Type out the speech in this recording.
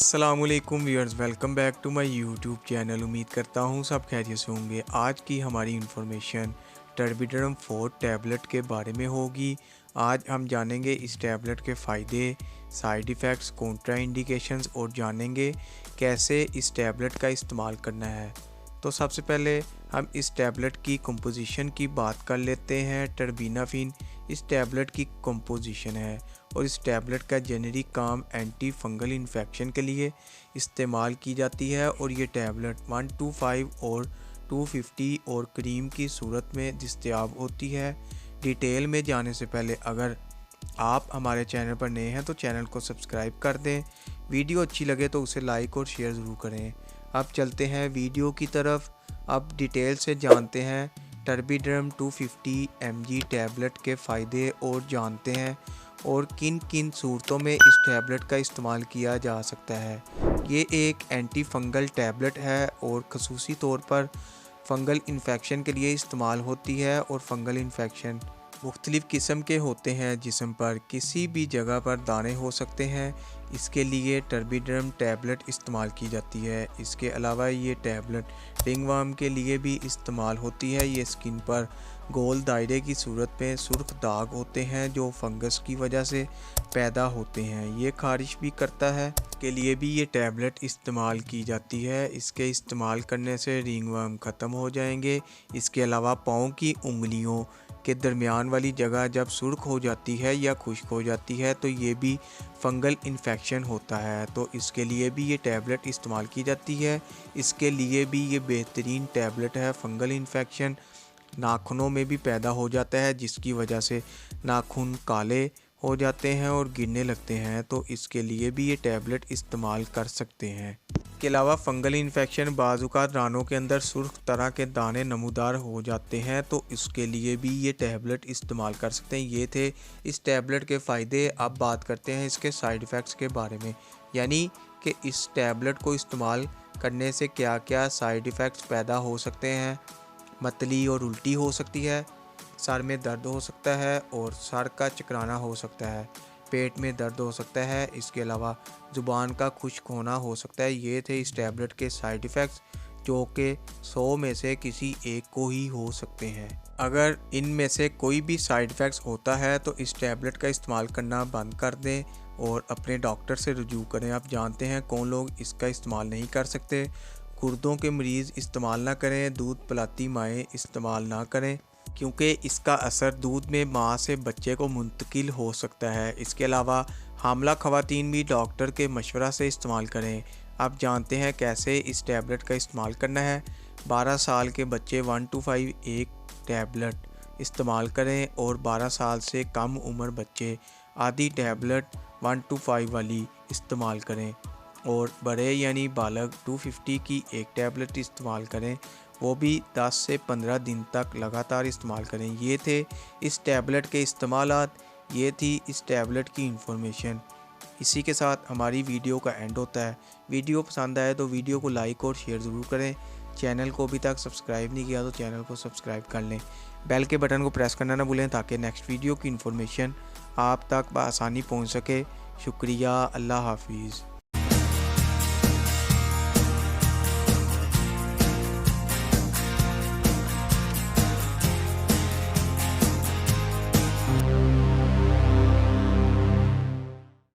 अस्सलामुअलैकुम viewers, welcome back to my YouTube channel. उम्मीद करता हूँ सब खैरियत से होंगे। आज की हमारी इन्फॉर्मेशन टर्बिडरम 4 टैबलेट के बारे में होगी। आज हम जानेंगे इस टैबलेट के फ़ायदे, साइड इफ़ेक्ट्स, कॉन्ट्रा इंडिकेशंस और जानेंगे कैसे इस टैबलेट का इस्तेमाल करना है। तो सबसे पहले हम इस टैबलेट की कंपोजिशन की बात कर लेते हैं। टर्बिनाफिन इस टैबलेट की कंपोजिशन है और इस टैबलेट का जेनेरिक काम एंटी फंगल इन्फेक्शन के लिए इस्तेमाल की जाती है और ये टैबलेट 125 और 250 और क्रीम की सूरत में दस्तयाब होती है। डिटेल में जाने से पहले अगर आप हमारे चैनल पर नए हैं तो चैनल को सब्सक्राइब कर दें। वीडियो अच्छी लगे तो उसे लाइक और शेयर ज़रूर करें। अब चलते हैं वीडियो की तरफ। अब डिटेल से जानते हैं टर्बिडरम 250 mg टैबलेट के फ़ायदे और जानते हैं और किन किन सूरतों में इस टैबलेट का इस्तेमाल किया जा सकता है। ये एक एंटी फंगल टैबलेट है और ख़ुसूसी तौर पर फंगल इन्फेक्शन के लिए इस्तेमाल होती है और फंगल इन्फेक्शन मुख्तलिफ़ किस्म के होते हैं। जिस्म पर किसी भी जगह पर दाने हो सकते हैं, इसके लिए टर्बिडरम टैबलेट इस्तेमाल की जाती है। इसके अलावा ये टैबलेट रिंगवर्म के लिए भी इस्तेमाल होती है। ये स्किन पर गोल दायरे की सूरत में सुर्ख दाग होते हैं जो फंगस की वजह से पैदा होते हैं। ये खारिश भी करता है, के लिए भी ये टैबलेट इस्तेमाल की जाती है। इसके इस्तेमाल करने से रिंगवर्म ख़त्म हो जाएंगे। इसके अलावा पाँव की उंगलियों के दरमियान वाली जगह जब सुर्ख हो जाती है या खुश्क हो जाती है तो ये भी फंगल इन्फेक्शन होता है, तो इसके लिए भी ये टैबलेट इस्तेमाल की जाती है। इसके लिए भी ये बेहतरीन टैबलेट है। फंगल इन्फेक्शन नाखूनों में भी पैदा हो जाता है जिसकी वजह से नाखून काले हो जाते हैं और गिरने लगते हैं, तो इसके लिए भी ये टैबलेट इस्तेमाल कर सकते हैं। इसके अलावा फंगल इन्फेक्शन बाज़-औक़ात रानों के अंदर सुर्ख तरह के दाने नमूदार हो जाते हैं, तो इसके लिए भी ये टैबलेट इस्तेमाल कर सकते हैं। ये थे इस टैबलेट के फ़ायदे। अब बात करते हैं इसके साइड इफ़ेक्ट्स के बारे में, यानी कि इस टैबलेट को इस्तेमाल करने से क्या क्या साइड इफ़ेक्ट्स पैदा हो सकते हैं। मतली और उल्टी हो सकती है, सर में दर्द हो सकता है और सर का चकराना हो सकता है, पेट में दर्द हो सकता है। इसके अलावा ज़ुबान का खुश्क होना हो सकता है। ये थे इस टैबलेट के साइड इफ़ेक्ट्स जो कि 100 में से किसी एक को ही हो सकते हैं। अगर इनमें से कोई भी साइड इफ़ेक्ट्स होता है तो इस टैबलेट का इस्तेमाल करना बंद कर दें और अपने डॉक्टर से रुजू करें। आप जानते हैं कौन लोग इसका इस्तेमाल नहीं कर सकते। गुर्दों के मरीज़ इस्तेमाल ना करें, दूध पिलाती माएँ इस्तेमाल ना करें क्योंकि इसका असर दूध में माँ से बच्चे को मुंतकिल हो सकता है। इसके अलावा हामला ख़वातीन भी डॉक्टर के मशवरा से इस्तेमाल करें। आप जानते हैं कैसे इस टैबलेट का इस्तेमाल करना है। 12 साल के बच्चे 125 एक टैबलेट इस्तेमाल करें और 12 साल से कम उम्र बच्चे आधी टैबलेट 125 वाली इस्तेमाल करें और बड़े यानी बालग 250 की एक टैबलेट इस्तेमाल करें, वो भी 10 से 15 दिन तक लगातार इस्तेमाल करें। ये थे इस टैबलेट के इस्तेमालात, ये थी इस टैबलेट की इंफॉर्मेशन। इसी के साथ हमारी वीडियो का एंड होता है। वीडियो पसंद आए तो वीडियो को लाइक और शेयर ज़रूर करें। चैनल को अभी तक सब्सक्राइब नहीं किया तो चैनल को सब्सक्राइब कर लें। बेल के बटन को प्रेस करना ना भूलें ताकि नेक्स्ट वीडियो की इंफॉर्मेशन आप तक बआसानी पहुँच सके। शुक्रिया। अल्लाह हाफिज़।